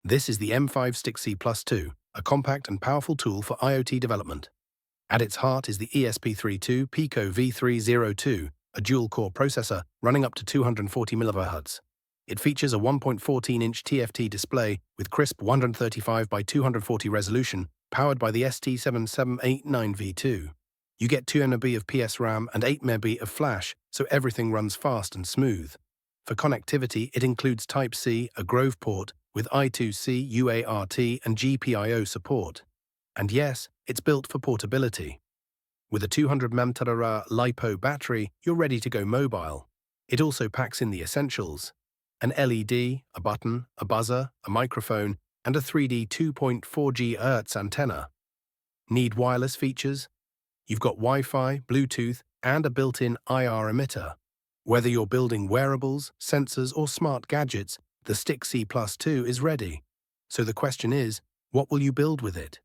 This is the M5StickC PLUS2, a compact and powerful tool for IoT development. At its heart is the ESP32 Pico V302, a dual-core processor running up to 240 MHz. It features a 1.14-inch TFT display with crisp 135 by 240 resolution, powered by the ST7789V2. You get 2 MB of PS RAM and 8 MB of flash, so everything runs fast and smooth. For connectivity, it includes Type-C, a Grove port, with I2C, UART, and GPIO support. And yes, it's built for portability. With a 200 mAh LiPo battery, you're ready to go mobile. It also packs in the essentials: an LED, a button, a buzzer, a microphone, and a 3D 2.4 GHz antenna. Need wireless features? You've got Wi-Fi, Bluetooth, and a built-in IR emitter. Whether you're building wearables, sensors, or smart gadgets, the StickC PLUS2 is ready. So the question is, what will you build with it?